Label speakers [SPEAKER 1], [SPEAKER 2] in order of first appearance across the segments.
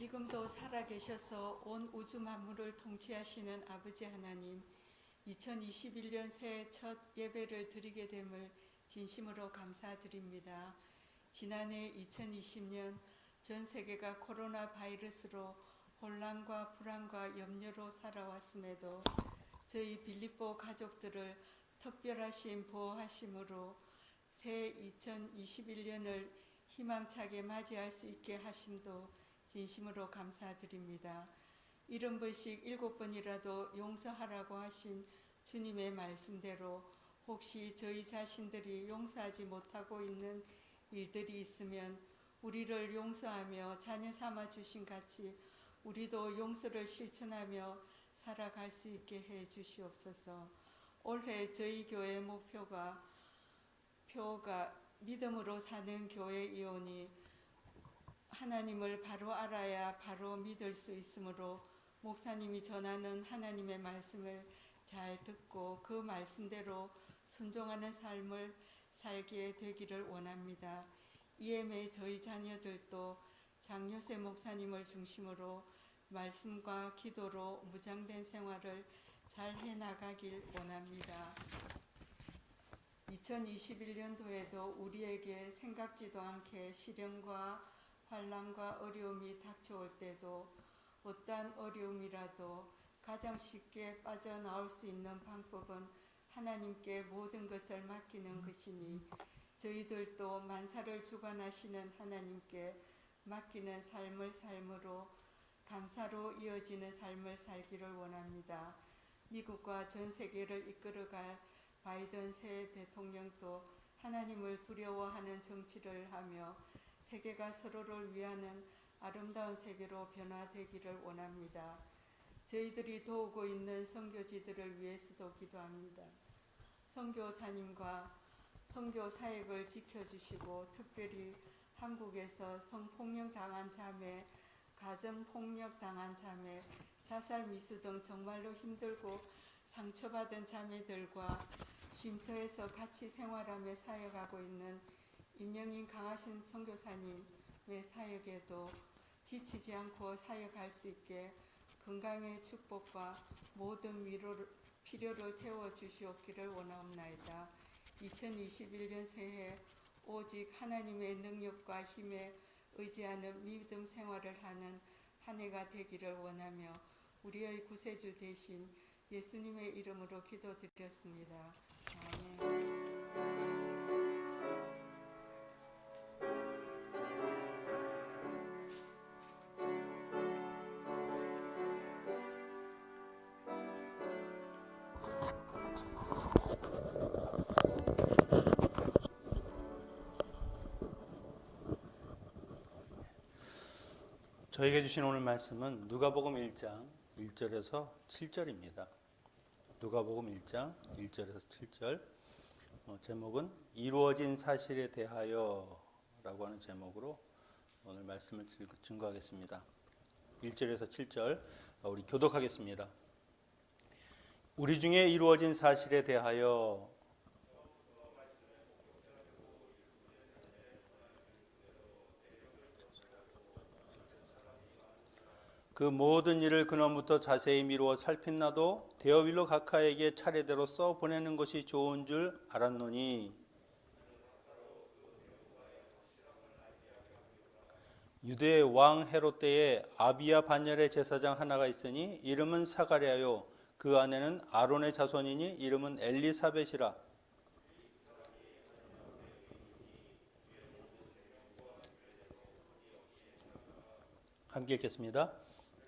[SPEAKER 1] 지금도 살아계셔서 온 우주 만물을 통치하시는 아버지 하나님, 2021년 새해 첫 예배를 드리게 됨을 진심으로 감사드립니다. 지난해 2020년 전 세계가 코로나 바이러스로 혼란과 불안과 염려로 살아왔음에도 저희 빌립보 가족들을 특별하신 보호하심으로 새 2021년을 희망차게 맞이할 수 있게 하심도 진심으로 감사드립니다. 70번씩 7번이라도 용서하라고 하신 주님의 말씀대로 혹시 저희 자신들이 용서하지 못하고 있는 일들이 있으면 우리를 용서하며 자녀 삼아 주신 같이 우리도 용서를 실천하며 살아갈 수 있게 해 주시옵소서. 올해 저희 교회 목표가 믿음으로 사는 교회이오니 하나님을 바로 알아야 바로 믿을 수 있으므로 목사님이 전하는 하나님의 말씀을 잘 듣고 그 말씀대로 순종하는 삶을 살게 되기를 원합니다. 이에 매해 저희 자녀들도 장요셉 목사님을 중심으로 말씀과 기도로 무장된 생활을 잘 해나가길 원합니다. 2021년도에도 우리에게 생각지도 않게 시련과 환난과 어려움이 닥쳐올 때도 어떠한 어려움이라도 가장 쉽게 빠져나올 수 있는 방법은 하나님께 모든 것을 맡기는 것이니 저희들도 만사를 주관하시는 하나님께 맡기는 삶을 삶으로 감사로 이어지는 삶을 살기를 원합니다. 미국과 전 세계를 이끌어갈 바이든 새 대통령도 하나님을 두려워하는 정치를 하며 세계가 서로를 위하는 아름다운 세계로 변화되기를 원합니다. 저희들이 도우고 있는 선교지들을 위해서도 기도합니다. 선교사님과 선교 사역을 지켜주시고 특별히 한국에서 성폭력 당한 자매, 가정폭력 당한 자매, 자살 미수 등 정말로 힘들고 상처받은 자매들과 쉼터에서 같이 생활하며 사역하고 있는 임영인 강하신 선교사님의 사역에도 지치지 않고 사역할 수 있게 건강의 축복과 모든 필요를 채워주시옵기를 원하옵나이다. 2021년 새해 오직 하나님의 능력과 힘에 의지하는 믿음 생활을 하는 한 해가 되기를 원하며 우리의 구세주 되신 예수님의 이름으로 기도드렸습니다. 아멘.
[SPEAKER 2] 저에게 주신 오늘 말씀은 누가복음 1장 1절에서 7절입니다. 누가복음 1장 1절에서 7절 제목은 이루어진 사실에 대하여 라고 하는 제목으로 오늘 말씀을 증거하겠습니다. 1절에서 7절 우리 교독하겠습니다. 우리 중에 이루어진 사실에 대하여 그 모든 일을 근원부터 자세히 미루어 살핀나도 데어빌로 각하에게 차례대로 써 보내는 것이 좋은 줄 알았노니 유대 왕 헤롯 때에 아비야 반열의 제사장 하나가 있으니 이름은 사가랴요 그 아내는 아론의 자손이니 이름은 엘리사벳이라. 함께 읽겠습니다.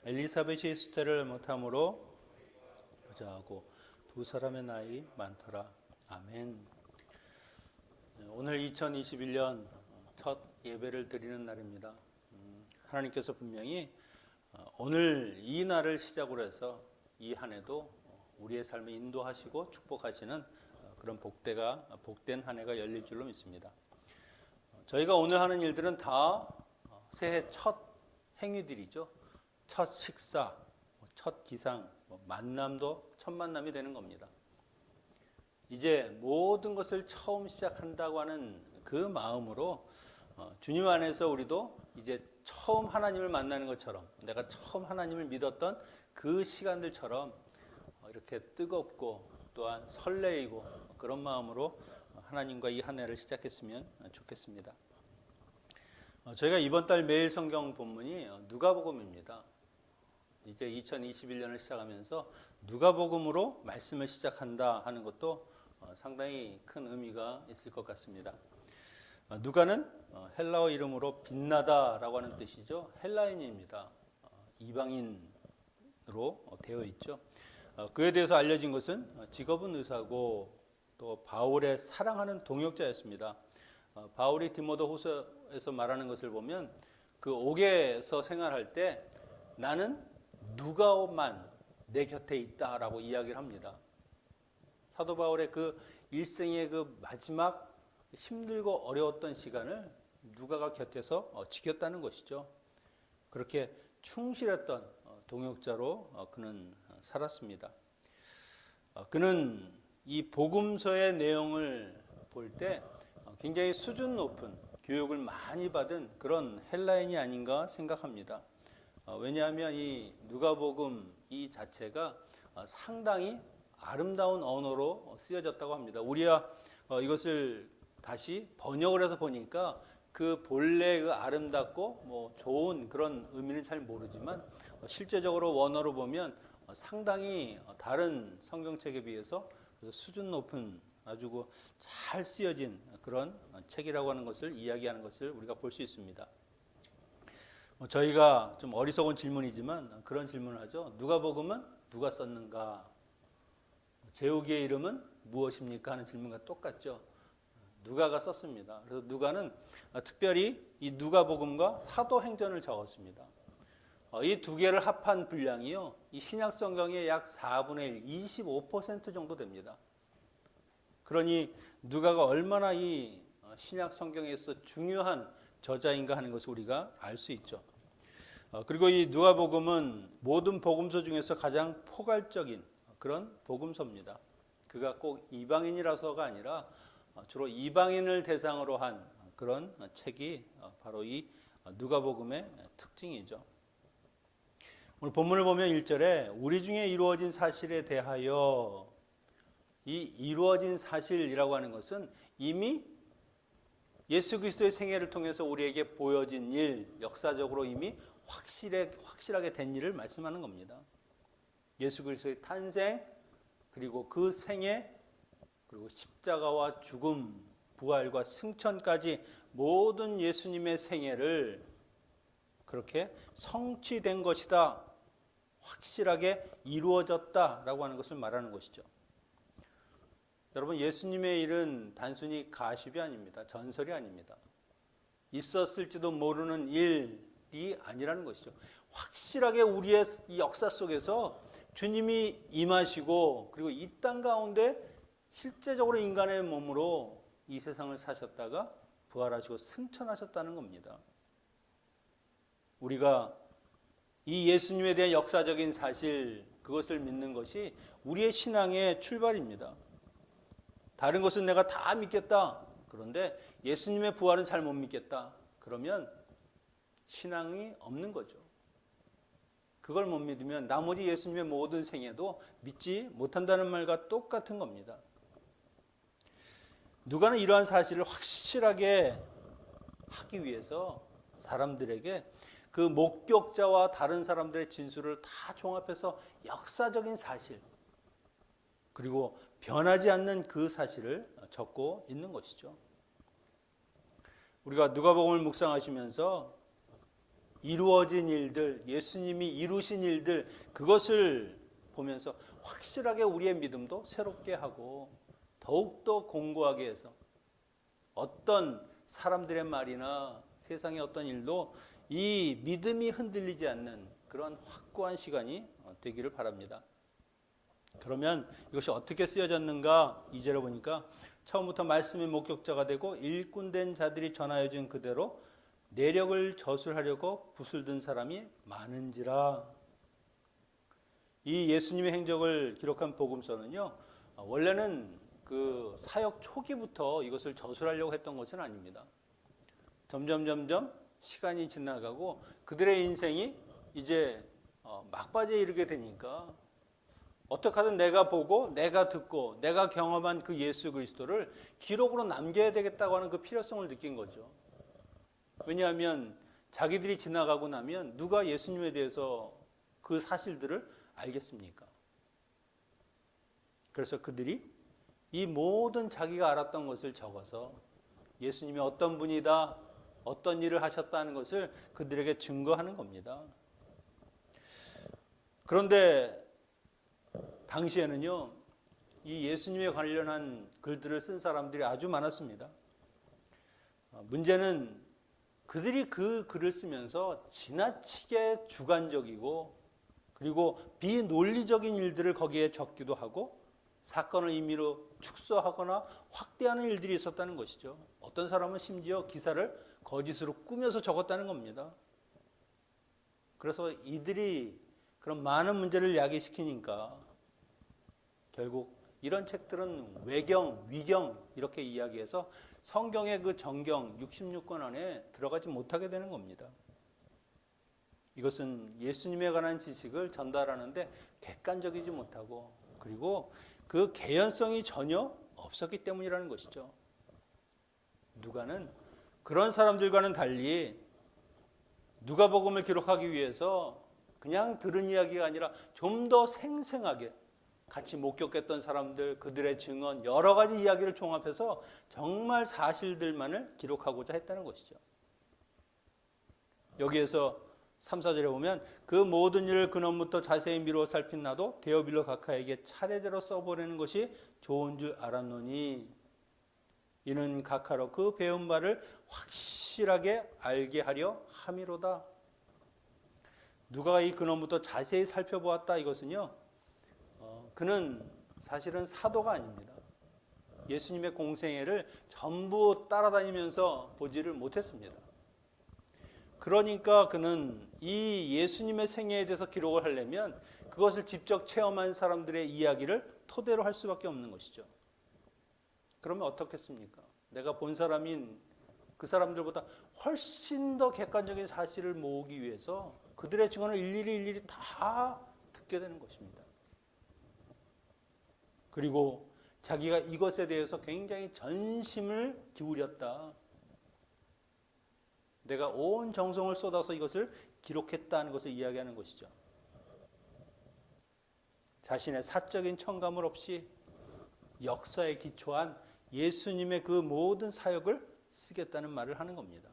[SPEAKER 2] 엘리사벳이 수태를 못함으로 여자하고 두 사람의 나이 많더라. 아멘. 오늘 2021년 첫 예배를 드리는 날입니다. 하나님께서 분명히 오늘 이 날을 시작으로 해서 이 한 해도 우리의 삶을 인도하시고 축복하시는 그런 복된 한 해가 열릴 줄로 믿습니다. 저희가 오늘 하는 일들은 다 새해 첫 행위들이죠. 첫 식사, 첫 기상, 만남도 첫 만남이 되는 겁니다. 이제 모든 것을 처음 시작한다고 하는 그 마음으로 주님 안에서 우리도 이제 처음 하나님을 만나는 것처럼 내가 처음 하나님을 믿었던 그 시간들처럼 이렇게 뜨겁고 또한 설레이고 그런 마음으로 하나님과 이 한 해를 시작했으면 좋겠습니다. 저희가 이번 달 매일 성경 본문이 누가복음입니다. 이제 2021년을 시작하면서 누가복음으로 말씀을 시작한다 하는 것도 상당히 큰 의미가 있을 것 같습니다. 누가는 헬라어 이름으로 빛나다라고 하는 뜻이죠. 헬라인입니다. 이방인으로 되어 있죠. 그에 대해서 알려진 것은 직업은 의사고 또 바울의 사랑하는 동역자였습니다. 바울이 디모데후서에서 말하는 것을 보면 그 옥에서 생활할 때 나는 누가만 내 곁에 있다라고 이야기를 합니다. 사도 바울의 그 일생의 그 마지막 힘들고 어려웠던 시간을 누가가 곁에서 지켰다는 것이죠. 그렇게 충실했던 동역자로 그는 살았습니다. 그는 이 복음서의 내용을 볼 때 굉장히 수준 높은 교육을 많이 받은 그런 헬라인이 아닌가 생각합니다. 왜냐하면 이 누가복음 이 자체가 상당히 아름다운 언어로 쓰여졌다고 합니다. 우리야 이것을 다시 번역을 해서 보니까 그 본래 그 아름답고 뭐 좋은 그런 의미는 잘 모르지만 실제적으로 원어로 보면 상당히 다른 성경책에 비해서 수준 높은 아주 잘 쓰여진 그런 책이라고 하는 것을 이야기하는 것을 우리가 볼 수 있습니다. 저희가 좀 어리석은 질문이지만 그런 질문을 하죠. 누가복음은 누가 썼는가? 제후기의 이름은 무엇입니까? 하는 질문과 똑같죠. 누가가 썼습니다. 그래서 누가는 특별히 이 누가복음과 사도행전을 적었습니다. 이 두 개를 합한 분량이요, 이 신약 성경의 약 4분의 1, 25% 정도 됩니다. 그러니 누가가 얼마나 이 신약 성경에서 중요한 저자인가 하는 것을 우리가 알 수 있죠. 그리고 이 누가복음은 모든 복음서 중에서 가장 포괄적인 그런 복음서입니다. 그가 꼭 이방인이라서가 아니라 주로 이방인을 대상으로 한 그런 책이 바로 이 누가복음의 특징이죠. 오늘 본문을 보면 1절에 우리 중에 이루어진 사실에 대하여, 이 이루어진 사실이라고 하는 것은 이미 예수 그리스도의 생애를 통해서 우리에게 보여진 일, 역사적으로 이미 확실하게 된 일을 말씀하는 겁니다. 예수 그리스도의 탄생, 그리고 그 생애, 그리고 십자가와 죽음, 부활과 승천까지 모든 예수님의 생애를 그렇게 성취된 것이다, 확실하게 이루어졌다라고 하는 것을 말하는 것이죠. 여러분, 예수님의 일은 단순히 가십이 아닙니다. 전설이 아닙니다. 있었을지도 모르는 일이 아니라는 것이죠. 확실하게 우리의 이 역사 속에서 주님이 임하시고 그리고 이 땅 가운데 실제적으로 인간의 몸으로 이 세상을 사셨다가 부활하시고 승천하셨다는 겁니다. 우리가 이 예수님에 대한 역사적인 사실, 그것을 믿는 것이 우리의 신앙의 출발입니다. 다른 것은 내가 다 믿겠다. 그런데 예수님의 부활은 잘 못 믿겠다. 그러면 신앙이 없는 거죠. 그걸 못 믿으면 나머지 예수님의 모든 생애도 믿지 못한다는 말과 똑같은 겁니다. 누가는 이러한 사실을 확실하게 하기 위해서 사람들에게 그 목격자와 다른 사람들의 진술을 다 종합해서 역사적인 사실, 그리고 변하지 않는 그 사실을 적고 있는 것이죠. 우리가 누가복음을 묵상하시면서 이루어진 일들, 예수님이 이루신 일들, 그것을 보면서 확실하게 우리의 믿음도 새롭게 하고 더욱더 공고하게 해서 어떤 사람들의 말이나 세상의 어떤 일도 이 믿음이 흔들리지 않는 그런 확고한 시간이 되기를 바랍니다. 그러면 이것이 어떻게 쓰여졌는가? 2절에 보니까 처음부터 말씀의 목격자가 되고 일꾼된 자들이 전하여 준 그대로 내력을 저술하려고 붓을 든 사람이 많은지라. 이 예수님의 행적을 기록한 복음서는요, 원래는 그 사역 초기부터 이것을 저술하려고 했던 것은 아닙니다. 점점 시간이 지나가고 그들의 인생이 이제 막바지에 이르게 되니까 어떻게 하든 내가 보고 내가 듣고 내가 경험한 그 예수 그리스도를 기록으로 남겨야 되겠다고 하는 그 필요성을 느낀 거죠. 왜냐하면 자기들이 지나가고 나면 누가 예수님에 대해서 그 사실들을 알겠습니까? 그래서 그들이 이 모든 자기가 알았던 것을 적어서 예수님이 어떤 분이다, 어떤 일을 하셨다는 것을 그들에게 증거하는 겁니다. 그런데 당시에는요, 이 예수님에 관련한 글들을 쓴 사람들이 아주 많았습니다. 문제는 그들이 그 글을 쓰면서 지나치게 주관적이고 그리고 비논리적인 일들을 거기에 적기도 하고 사건을 임의로 축소하거나 확대하는 일들이 있었다는 것이죠. 어떤 사람은 심지어 기사를 거짓으로 꾸며서 적었다는 겁니다. 그래서 이들이 그런 많은 문제를 야기시키니까 결국 이런 책들은 외경, 위경 이렇게 이야기해서 성경의 그 정경 66권 안에 들어가지 못하게 되는 겁니다. 이것은 예수님에 관한 지식을 전달하는데 객관적이지 못하고 그리고 그 개연성이 전혀 없었기 때문이라는 것이죠. 누가는 그런 사람들과는 달리 누가복음을 기록하기 위해서 그냥 들은 이야기가 아니라 좀 더 생생하게 같이 목격했던 사람들, 그들의 증언, 여러 가지 이야기를 종합해서 정말 사실들만을 기록하고자 했다는 것이죠. 여기에서 3, 4절에 보면 그 모든 일을 근원부터 자세히 미루어 살핀 나도 데오빌로 각하에게 차례대로 써보내는 것이 좋은 줄 알았노니 이는 각하로 그 배운 바를 확실하게 알게 하려 함이로다. 누가 이 근원부터 자세히 살펴보았다 이것은요, 그는 사실은 사도가 아닙니다. 예수님의 공생애를 전부 따라다니면서 보지를 못했습니다. 그러니까 그는 이 예수님의 생애에 대해서 기록을 하려면 그것을 직접 체험한 사람들의 이야기를 토대로 할 수밖에 없는 것이죠. 그러면 어떻겠습니까? 내가 본 사람인 그 사람들보다 훨씬 더 객관적인 사실을 모으기 위해서 그들의 증언을 일일이 다 듣게 되는 것입니다. 그리고 자기가 이것에 대해서 굉장히 전심을 기울였다. 내가 온 정성을 쏟아서 이것을 기록했다는 것을 이야기하는 것이죠. 자신의 사적인 첨가물 없이 역사에 기초한 예수님의 그 모든 사역을 쓰겠다는 말을 하는 겁니다.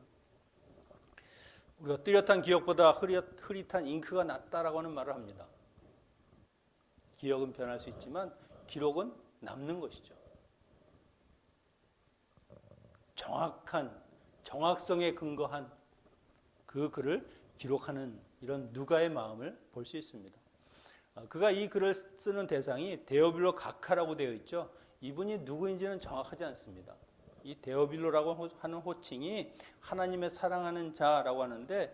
[SPEAKER 2] 우리가 뚜렷한 기억보다 흐릿한 잉크가 낫다라고 하는 말을 합니다. 기억은 변할 수 있지만 기록은 남는 것이죠. 정확한 정확성에 근거한 그 글을 기록하는 이런 누가의 마음을 볼 수 있습니다. 그가 이 글을 쓰는 대상이 데오빌로 각하라고 되어 있죠. 이분이 누구인지는 정확하지 않습니다. 이 데오빌로라고 하는 호칭이 하나님의 사랑하는 자라고 하는데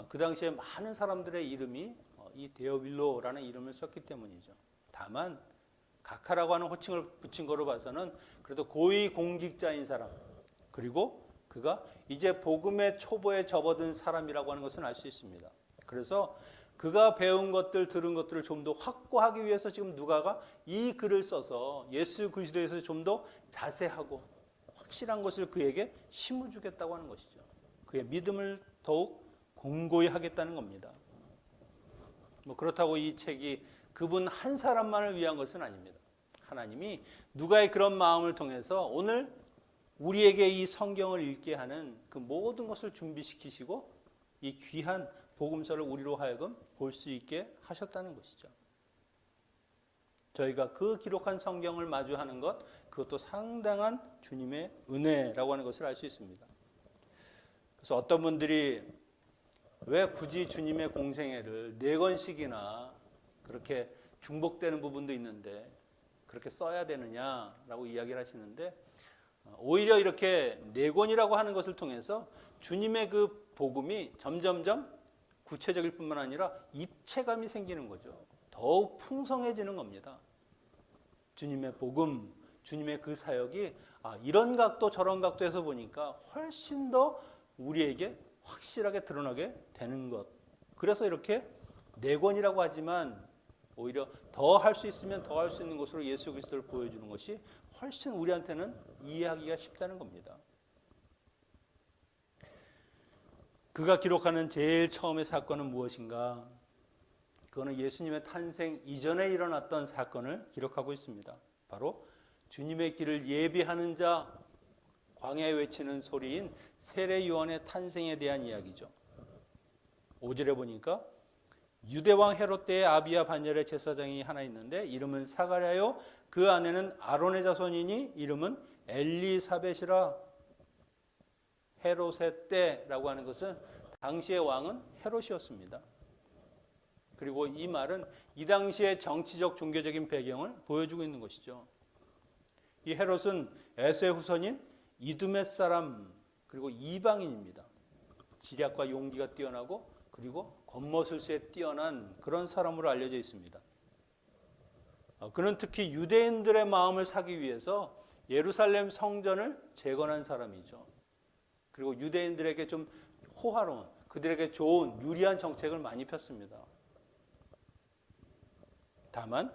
[SPEAKER 2] 그 당시에 많은 사람들의 이름이 이 데오빌로라는 이름을 썼기 때문이죠. 다만 각하라고 하는 호칭을 붙인 거로 봐서는 그래도 고위 공직자인 사람, 그리고 그가 이제 복음의 초보에 접어든 사람이라고 하는 것은 알 수 있습니다. 그래서 그가 배운 것들, 들은 것들을 좀 더 확고하기 위해서 지금 누가가 이 글을 써서 예수 그리스도에 대해서 좀 더 자세하고 확실한 것을 그에게 심어주겠다고 하는 것이죠. 그의 믿음을 더욱 공고히 하겠다는 겁니다. 그렇다고 이 책이 그분 한 사람만을 위한 것은 아닙니다. 하나님이 누가의 그런 마음을 통해서 오늘 우리에게 이 성경을 읽게 하는 그 모든 것을 준비시키시고 이 귀한 복음서를 우리로 하여금 볼 수 있게 하셨다는 것이죠. 저희가 그 기록한 성경을 마주하는 것, 그것도 상당한 주님의 은혜라고 하는 것을 알 수 있습니다. 그래서 어떤 분들이 왜 굳이 주님의 공생애를 4권씩이나 그렇게 중복되는 부분도 있는데 그렇게 써야 되느냐라고 이야기를 하시는데, 오히려 이렇게 4권이라고 하는 것을 통해서 주님의 그 복음이 점점점 구체적일 뿐만 아니라 입체감이 생기는 거죠. 더욱 풍성해지는 겁니다. 주님의 복음, 주님의 그 사역이 이런 각도 저런 각도에서 보니까 훨씬 더 우리에게 확실하게 드러나게 되는 것. 그래서 이렇게 내권이라고 하지만 오히려 더 할 수 있으면 더 할 수 있는 것으로 예수 그리스도를 보여주는 것이 훨씬 우리한테는 이해하기가 쉽다는 겁니다. 그가 기록하는 제일 처음의 사건은 무엇인가? 그거는 예수님의 탄생 이전에 일어났던 사건을 기록하고 있습니다. 바로 주님의 길을 예비하는 자, 광야에 외치는 소리인 세례 요한의 탄생에 대한 이야기죠. 5절에 보니까 유대왕 헤롯 때의 아비야 반열의 제사장이 하나 있는데 이름은 사가랴요, 그 아내는 아론의 자손이니 이름은 엘리사벳이라. 헤롯의 때라고 하는 것은 당시의 왕은 헤롯이었습니다. 그리고 이 말은 이 당시의 정치적 종교적인 배경을 보여주고 있는 것이죠. 이 헤롯은 에서의 후손인 이두메 사람 그리고 이방인입니다. 지략과 용기가 뛰어나고 그리고 겉모술수에 뛰어난 그런 사람으로 알려져 있습니다. 그는 특히 유대인들의 마음을 사기 위해서 예루살렘 성전을 재건한 사람이죠. 그리고 유대인들에게 좀 호화로운, 그들에게 좋은 유리한 정책을 많이 폈습니다. 다만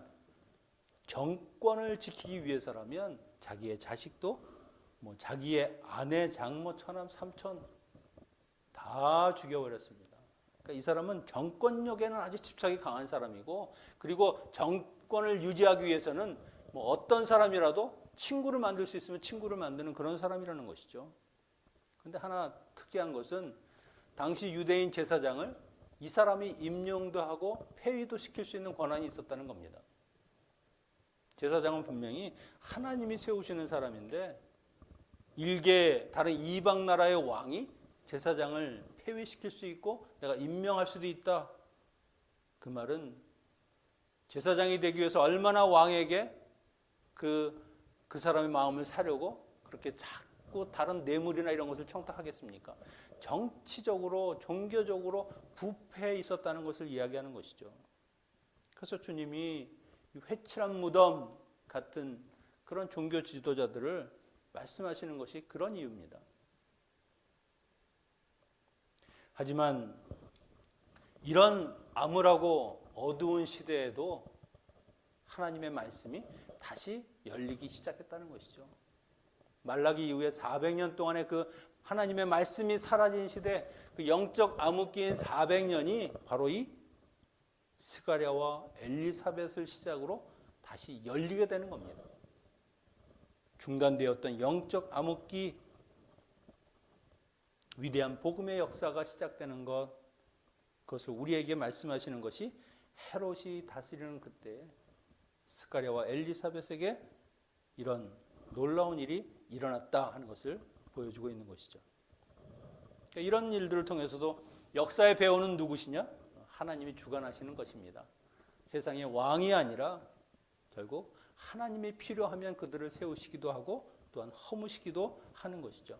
[SPEAKER 2] 정권을 지키기 위해서라면 자기의 자식도 자기의 아내, 장모, 처남, 삼촌 다 죽여버렸습니다. 그러니까 이 사람은 정권력에는 아주 집착이 강한 사람이고, 그리고 정권을 유지하기 위해서는 어떤 사람이라도 친구를 만들 수 있으면 친구를 만드는 그런 사람이라는 것이죠. 그런데 하나 특이한 것은 당시 유대인 제사장을 이 사람이 임명도 하고 폐위도 시킬 수 있는 권한이 있었다는 겁니다. 제사장은 분명히 하나님이 세우시는 사람인데 일개 다른 이방 나라의 왕이 제사장을 폐위시킬 수 있고 내가 임명할 수도 있다. 그 말은 제사장이 되기 위해서 얼마나 왕에게 그 사람의 마음을 사려고 그렇게 자꾸 다른 뇌물이나 이런 것을 청탁하겠습니까? 정치적으로 종교적으로 부패해 있었다는 것을 이야기하는 것이죠. 그래서 주님이 회칠한 무덤 같은 그런 종교 지도자들을 말씀하시는 것이 그런 이유입니다. 하지만 이런 암울하고 어두운 시대에도 하나님의 말씀이 다시 열리기 시작했다는 것이죠. 말라기 이후에 400년 동안의 그 하나님의 말씀이 사라진 시대, 그 영적 암흑기인 400년이 바로 이 스가랴와 엘리사벳을 시작으로 다시 열리게 되는 겁니다. 중단되었던 영적 암흑기, 위대한 복음의 역사가 시작되는 것, 그것을 우리에게 말씀하시는 것이 헤롯이 다스리는 그때 스가랴와 엘리사벳에게 이런 놀라운 일이 일어났다 하는 것을 보여주고 있는 것이죠. 그러니까 이런 일들을 통해서도 역사의 배우는 누구시냐? 하나님이 주관하시는 것입니다. 세상의 왕이 아니라 결국 하나님이 필요하면 그들을 세우시기도 하고 또한 허무시기도 하는 것이죠.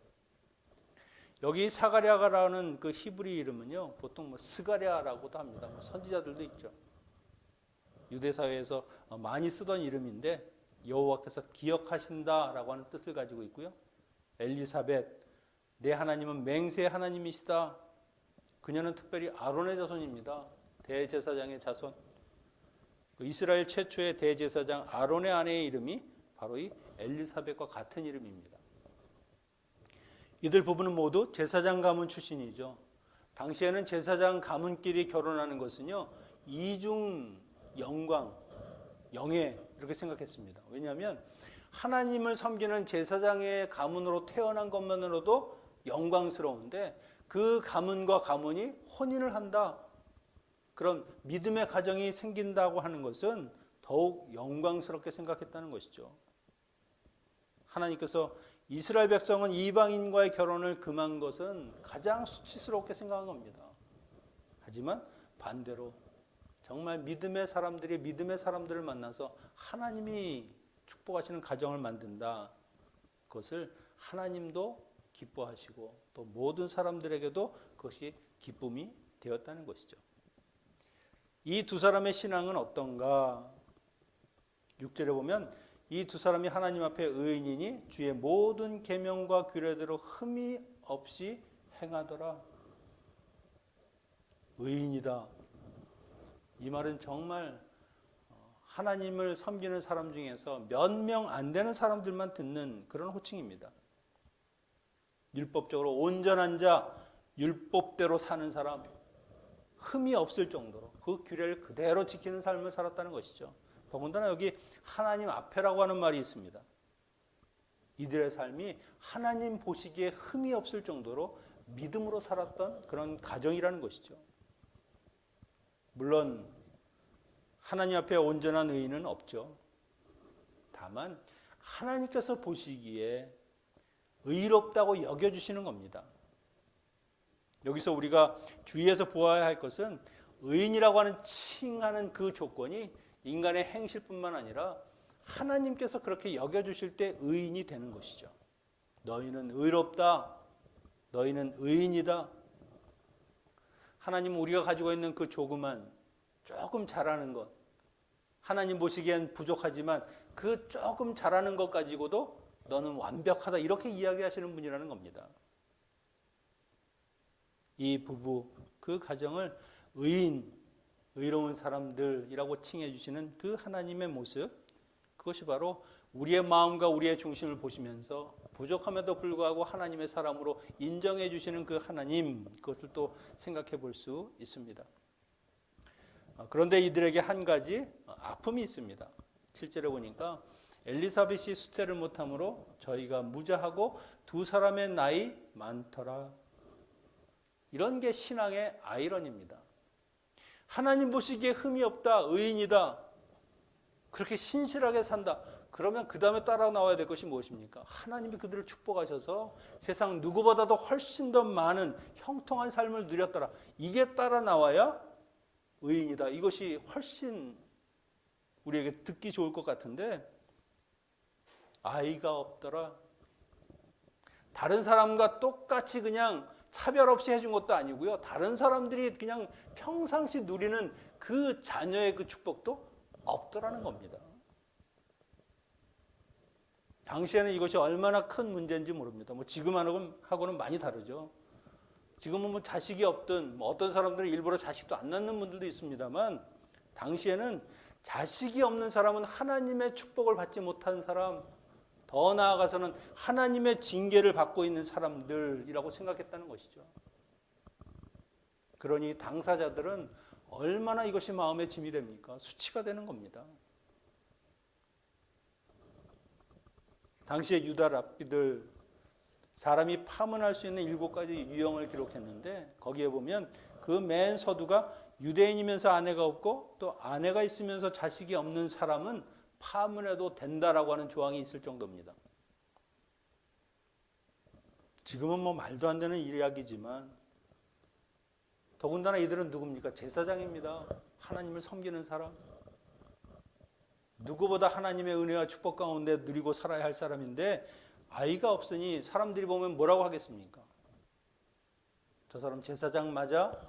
[SPEAKER 2] 여기 사가랴라는 그 히브리 이름은요, 보통 스가랴라고도 합니다. 선지자들도 있죠. 유대 사회에서 많이 쓰던 이름인데 여호와께서 기억하신다라고 하는 뜻을 가지고 있고요. 엘리사벳, 내 하나님은 맹세의 하나님이시다. 그녀는 특별히 아론의 자손입니다. 대제사장의 자손. 이스라엘 최초의 대제사장 아론의 아내의 이름이 바로 이 엘리사벳과 같은 이름입니다. 이들 부부는 모두 제사장 가문 출신이죠. 당시에는 제사장 가문끼리 결혼하는 것은요, 이중 영광, 영예 이렇게 생각했습니다. 왜냐하면 하나님을 섬기는 제사장의 가문으로 태어난 것만으로도 영광스러운데 그 가문과 가문이 혼인을 한다. 그럼 믿음의 가정이 생긴다고 하는 것은 더욱 영광스럽게 생각했다는 것이죠. 하나님께서 이스라엘 백성은 이방인과의 결혼을 금한 것은 가장 수치스럽게 생각한 겁니다. 하지만 반대로 정말 믿음의 사람들이 믿음의 사람들을 만나서 하나님이 축복하시는 가정을 만든다. 그것을 하나님도 기뻐하시고 또 모든 사람들에게도 그것이 기쁨이 되었다는 것이죠. 이 두 사람의 신앙은 어떤가? 6절에 보면 이 두 사람이 하나님 앞에 의인이니 주의 모든 계명과 규례대로 흠이 없이 행하더라. 의인이다. 이 말은 정말 하나님을 섬기는 사람 중에서 몇 명 안 되는 사람들만 듣는 그런 호칭입니다. 율법적으로 온전한 자, 율법대로 사는 사람, 흠이 없을 정도로 그 규례를 그대로 지키는 삶을 살았다는 것이죠. 더군다나 여기 하나님 앞에라고 하는 말이 있습니다. 이들의 삶이 하나님 보시기에 흠이 없을 정도로 믿음으로 살았던 그런 가정이라는 것이죠. 물론 하나님 앞에 온전한 의인은 없죠. 다만 하나님께서 보시기에 의롭다고 여겨주시는 겁니다. 여기서 우리가 주의해서 보아야 할 것은 의인이라고 하는 칭하는 그 조건이 인간의 행실뿐만 아니라 하나님께서 그렇게 여겨주실 때 의인이 되는 것이죠. 너희는 의롭다. 너희는 의인이다. 하나님은 우리가 가지고 있는 그 조금 잘하는 것, 하나님 보시기엔 부족하지만 그 조금 잘하는 것 가지고도 너는 완벽하다 이렇게 이야기하시는 분이라는 겁니다. 이 부부, 그 가정을 의로운 사람들이라고 칭해 주시는 그 하나님의 모습, 그것이 바로 우리의 마음과 우리의 중심을 보시면서 부족함에도 불구하고 하나님의 사람으로 인정해 주시는 그 하나님, 그것을 또 생각해 볼 수 있습니다. 그런데 이들에게 한 가지 아픔이 있습니다. 7절에 보니까 엘리사벳이 수태를 못함으로 저희가 무자하고 두 사람의 나이 많더라. 이런 게 신앙의 아이러니입니다. 하나님 보시기에 흠이 없다, 의인이다, 그렇게 신실하게 산다. 그러면 그 다음에 따라 나와야 될 것이 무엇입니까? 하나님이 그들을 축복하셔서 세상 누구보다도 훨씬 더 많은 형통한 삶을 누렸더라. 이게 따라 나와야 의인이다. 이것이 훨씬 우리에게 듣기 좋을 것 같은데 아이가 없더라. 다른 사람과 똑같이 그냥 차별 없이 해준 것도 아니고요. 다른 사람들이 그냥 평상시 누리는 그 자녀의 그 축복도 없더라는 겁니다. 당시에는 이것이 얼마나 큰 문제인지 모릅니다. 지금하고는 많이 다르죠. 지금은 자식이 없든 어떤 사람들은 일부러 자식도 안 낳는 분들도 있습니다만 당시에는 자식이 없는 사람은 하나님의 축복을 받지 못한 사람, 더 나아가서는 하나님의 징계를 받고 있는 사람들이라고 생각했다는 것이죠. 그러니 당사자들은 얼마나 이것이 마음에 짐이 됩니까? 수치가 되는 겁니다. 당시에 유다 랍비들 사람이 파문할 수 있는 7가지 유형을 기록했는데 거기에 보면 그 맨 서두가 유대인이면서 아내가 없고 또 아내가 있으면서 자식이 없는 사람은 파문해도 된다라고 하는 조항이 있을 정도입니다. 지금은 말도 안 되는 이야기지만 더군다나 이들은 누굽니까? 제사장입니다. 하나님을 섬기는 사람. 누구보다 하나님의 은혜와 축복 가운데 누리고 살아야 할 사람인데 아이가 없으니 사람들이 보면 뭐라고 하겠습니까? 저 사람 제사장 맞아?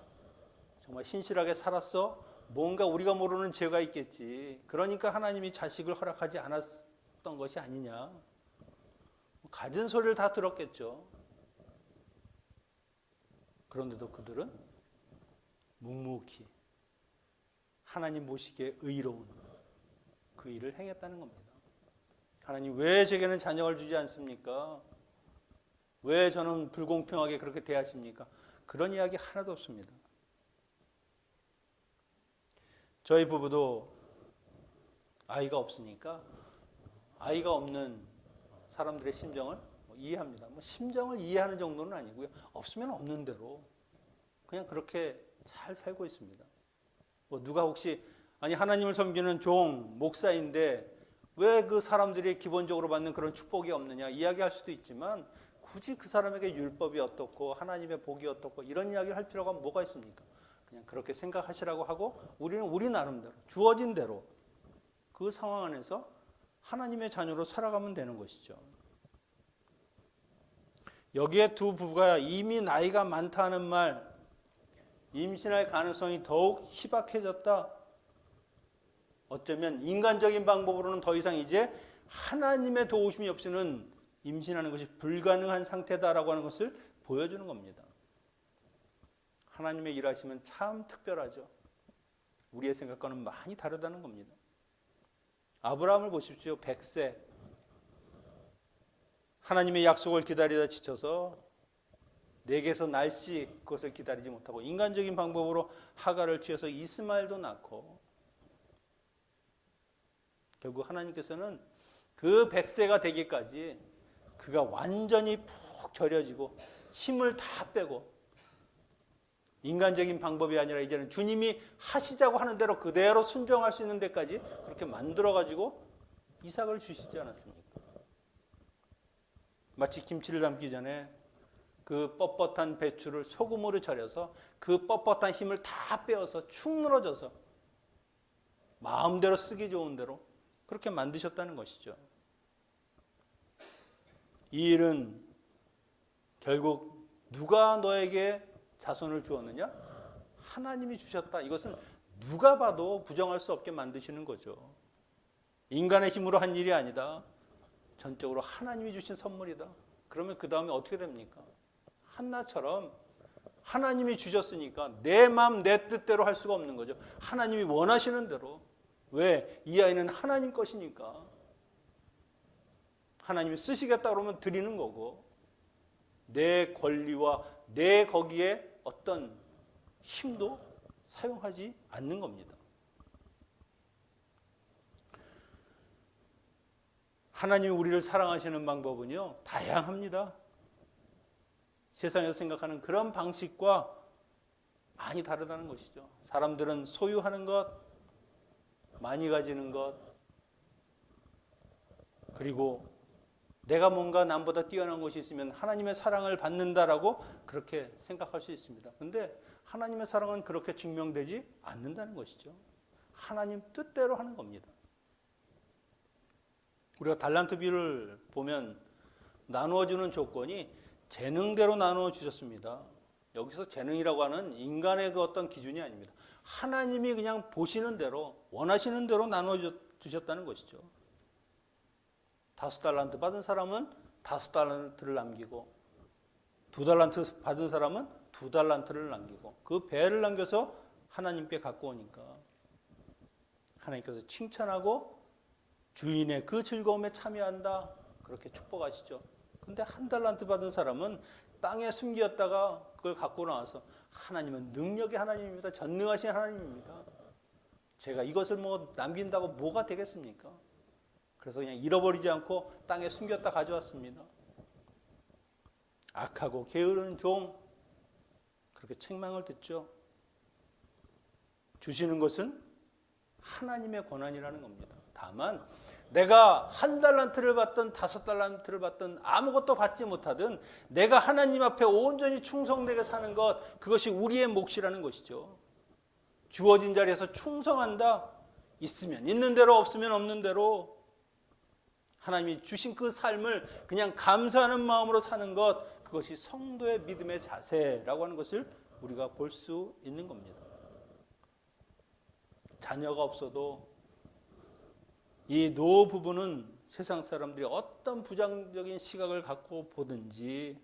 [SPEAKER 2] 정말 신실하게 살았어? 뭔가 우리가 모르는 죄가 있겠지. 그러니까 하나님이 자식을 허락하지 않았던 것이 아니냐. 가진 소리를 다 들었겠죠. 그런데도 그들은 묵묵히 하나님 보시기에 의로운 그 일을 행했다는 겁니다. 하나님 왜 제게는 자녀를 주지 않습니까? 왜 저는 불공평하게 그렇게 대하십니까? 그런 이야기 하나도 없습니다. 저희 부부도 아이가 없으니까 아이가 없는 사람들의 심정을 이해합니다. 심정을 이해하는 정도는 아니고요. 없으면 없는 대로 그냥 그렇게 잘 살고 있습니다. 누가 혹시 하나님을 섬기는 종, 목사인데 왜 그 사람들이 기본적으로 받는 그런 축복이 없느냐 이야기할 수도 있지만 굳이 그 사람에게 율법이 어떻고 하나님의 복이 어떻고 이런 이야기를 할 필요가 뭐가 있습니까? 그냥 그렇게 생각하시라고 하고 우리는 우리 나름대로 주어진 대로 그 상황 안에서 하나님의 자녀로 살아가면 되는 것이죠. 여기에 두 부부가 이미 나이가 많다는 말, 임신할 가능성이 더욱 희박해졌다. 어쩌면 인간적인 방법으로는 더 이상 이제 하나님의 도우심이 없이는 임신하는 것이 불가능한 상태다라고 하는 것을 보여주는 겁니다. 하나님의 일하시면 참 특별하죠. 우리의 생각과는 많이 다르다는 겁니다. 아브라함을 보십시오. 100세. 하나님의 약속을 기다리다 지쳐서 내게서 날씨 그것을 기다리지 못하고 인간적인 방법으로 하가를 취해서 이스마엘도 낳고 결국 하나님께서는 그 100세가 되기까지 그가 완전히 푹 절여지고 힘을 다 빼고 인간적인 방법이 아니라 이제는 주님이 하시자고 하는 대로 그대로 순종할 수 있는 데까지 그렇게 만들어가지고 이삭을 주시지 않았습니까? 마치 김치를 담기 전에 그 뻣뻣한 배추를 소금으로 절여서 그 뻣뻣한 힘을 다 빼어서 축 늘어져서 마음대로 쓰기 좋은 대로 그렇게 만드셨다는 것이죠. 이 일은 결국 누가 너에게 자손을 주었느냐? 하나님이 주셨다. 이것은 누가 봐도 부정할 수 없게 만드시는 거죠. 인간의 힘으로 한 일이 아니다. 전적으로 하나님이 주신 선물이다. 그러면 그 다음에 어떻게 됩니까? 한나처럼 하나님이 주셨으니까 내 마음 내 뜻대로 할 수가 없는 거죠. 하나님이 원하시는 대로. 왜? 이 아이는 하나님 것이니까. 하나님이 쓰시겠다 그러면 드리는 거고 내 권리와 내 거기에 어떤 힘도 사용하지 않는 겁니다. 하나님이 우리를 사랑하시는 방법은요, 다양합니다. 세상에서 생각하는 그런 방식과 많이 다르다는 것이죠. 사람들은 소유하는 것, 많이 가지는 것, 그리고 내가 뭔가 남보다 뛰어난 것이 있으면 하나님의 사랑을 받는다라고 그렇게 생각할 수 있습니다. 그런데 하나님의 사랑은 그렇게 증명되지 않는다는 것이죠. 하나님 뜻대로 하는 겁니다. 우리가 달란트 비유를 보면 나누어주는 조건이 재능대로 나누어 주셨습니다. 여기서 재능이라고 하는 인간의 그 어떤 기준이 아닙니다. 하나님이 그냥 보시는 대로 원하시는 대로 나누어 주셨다는 것이죠. 5달란트 받은 사람은 5달란트를 남기고 2달란트 받은 사람은 2달란트를 남기고 그 배를 남겨서 하나님께 갖고 오니까 하나님께서 칭찬하고 주인의 그 즐거움에 참여한다 그렇게 축복하시죠. 근데 1달란트 받은 사람은 땅에 숨겼다가 그걸 갖고 나와서 하나님은 능력의 하나님입니다. 전능하신 하나님입니다. 제가 이것을 뭐 남긴다고 뭐가 되겠습니까? 그래서 그냥 잃어버리지 않고 땅에 숨겼다 가져왔습니다. 악하고 게으른 종 그렇게 책망을 듣죠. 주시는 것은 하나님의 권한이라는 겁니다. 다만 내가 1달란트를 받든 5달란트를 받든 아무것도 받지 못하든 내가 하나님 앞에 온전히 충성되게 사는 것 그것이 우리의 몫이라는 것이죠. 주어진 자리에서 충성한다. 있으면 있는 대로 없으면 없는 대로 하나님이 주신 그 삶을 그냥 감사하는 마음으로 사는 것 그것이 성도의 믿음의 자세라고 하는 것을 우리가 볼 수 있는 겁니다. 자녀가 없어도 이 노 부부는 세상 사람들이 어떤 부정적인 시각을 갖고 보든지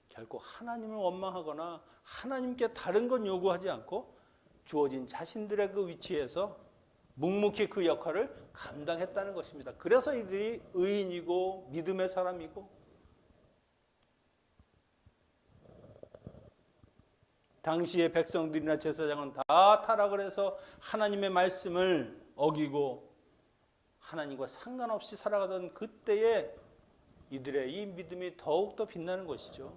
[SPEAKER 2] 결코 하나님을 원망하거나 하나님께 다른 건 요구하지 않고 주어진 자신들의 그 위치에서 묵묵히 그 역할을 감당했다는 것입니다. 그래서 이들이 의인이고 믿음의 사람이고 당시의 백성들이나 제사장은 다 타락을 해서 하나님의 말씀을 어기고 하나님과 상관없이 살아가던 그때에 이들의 이 믿음이 더욱더 빛나는 것이죠.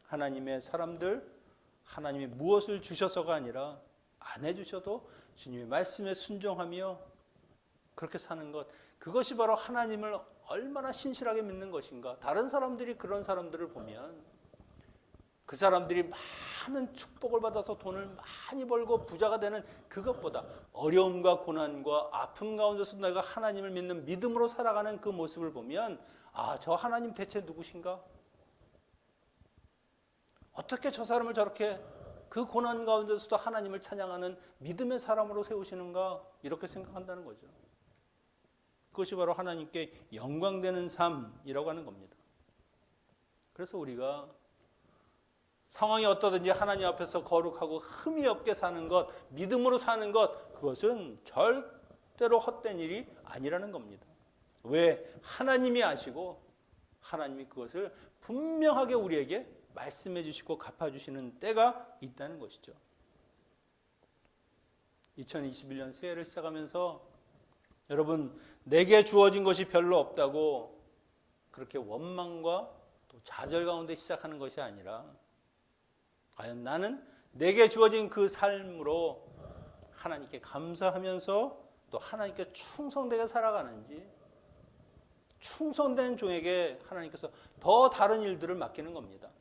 [SPEAKER 2] 하나님의 사람들, 하나님이 무엇을 주셔서가 아니라 안 해주셔도 주님의 말씀에 순종하며 그렇게 사는 것, 그것이 바로 하나님을 얼마나 신실하게 믿는 것인가. 다른 사람들이 그런 사람들을 보면 그 사람들이 많은 축복을 받아서 돈을 많이 벌고 부자가 되는 그것보다 어려움과 고난과 아픔 가운데서 내가 하나님을 믿는 믿음으로 살아가는 그 모습을 보면 아, 저 하나님 대체 누구신가? 어떻게 저 사람을 저렇게 그 고난 가운데서도 하나님을 찬양하는 믿음의 사람으로 세우시는가? 이렇게 생각한다는 거죠. 그것이 바로 하나님께 영광되는 삶이라고 하는 겁니다. 그래서 우리가 상황이 어떠든지 하나님 앞에서 거룩하고 흠이 없게 사는 것, 믿음으로 사는 것, 그것은 절대로 헛된 일이 아니라는 겁니다. 왜? 하나님이 아시고 하나님이 그것을 분명하게 우리에게 말씀해 주시고 갚아주시는 때가 있다는 것이죠. 2021년 새해를 시작하면서 여러분, 내게 주어진 것이 별로 없다고 그렇게 원망과 또 좌절 가운데 시작하는 것이 아니라, 과연 나는 내게 주어진 그 삶으로 하나님께 감사하면서 또 하나님께 충성되게 살아가는지, 충성된 종에게 하나님께서 더 다른 일들을 맡기는 겁니다.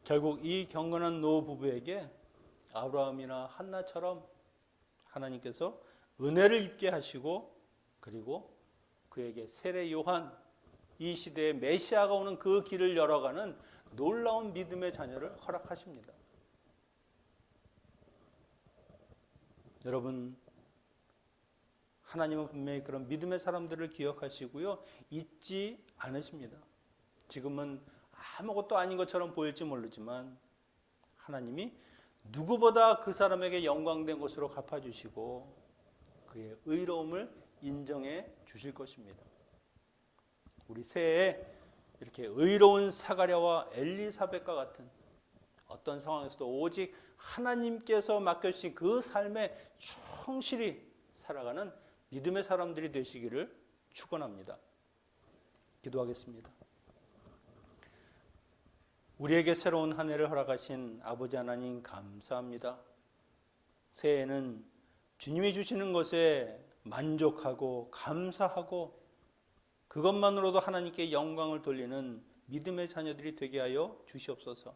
[SPEAKER 2] 결국 이 경건한 노부부에게 아브라함이나 한나처럼 하나님께서 은혜를 입게 하시고, 그리고 그에게 세례 요한, 이 시대에 메시아가 오는 그 길을 열어가는 놀라운 믿음의 자녀를 허락하십니다. 여러분, 하나님은 분명히 그런 믿음의 사람들을 기억하시고요, 잊지 않으십니다. 지금은 아무것도 아닌 것처럼 보일지 모르지만 하나님이 누구보다 그 사람에게 영광된 것으로 갚아주시고 그의 의로움을 인정해 주실 것입니다. 우리 새해에 이렇게 의로운 사가랴와 엘리사벳과 같은 어떤 상황에서도 오직 하나님께서 맡겨주신 그 삶에 충실히 살아가는 믿음의 사람들이 되시기를 축원합니다. 기도하겠습니다. 우리에게 새로운 한 해를 허락하신 아버지 하나님 감사합니다. 새해에는 주님이 주시는 것에 만족하고 감사하고 그것만으로도 하나님께 영광을 돌리는 믿음의 자녀들이 되게 하여 주시옵소서.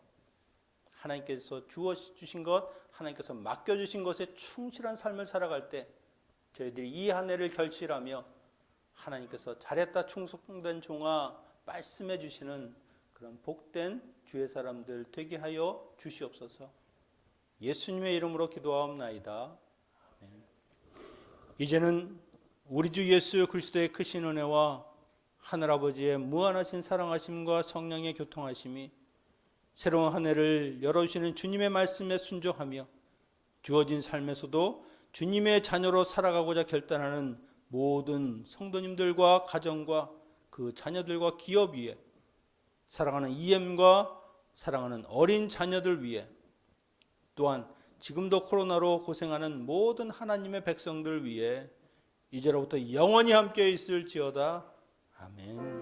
[SPEAKER 2] 하나님께서 주신 것, 하나님께서 맡겨주신 것에 충실한 삶을 살아갈 때 저희들이 이 한 해를 결실하며 하나님께서 잘했다 충성된 종아 말씀해 주시는 그런 복된 주의 사람들 되게 하여 주시옵소서. 예수님의 이름으로 기도하옵나이다. 아멘. 이제는 우리 주 예수 그리스도의 크신 은혜와 하늘아버지의 무한하신 사랑하심과 성령의 교통하심이 새로운 한 해를 열어주시는 주님의 말씀에 순종하며 주어진 삶에서도 주님의 자녀로 살아가고자 결단하는 모든 성도님들과 가정과 그 자녀들과 기업 위에, 사랑하는 EM과 사랑하는 어린 자녀들 위해, 또한 지금도 코로나로 고생하는 모든 하나님의 백성들 위해 이제로부터 영원히 함께 있을지어다. 아멘.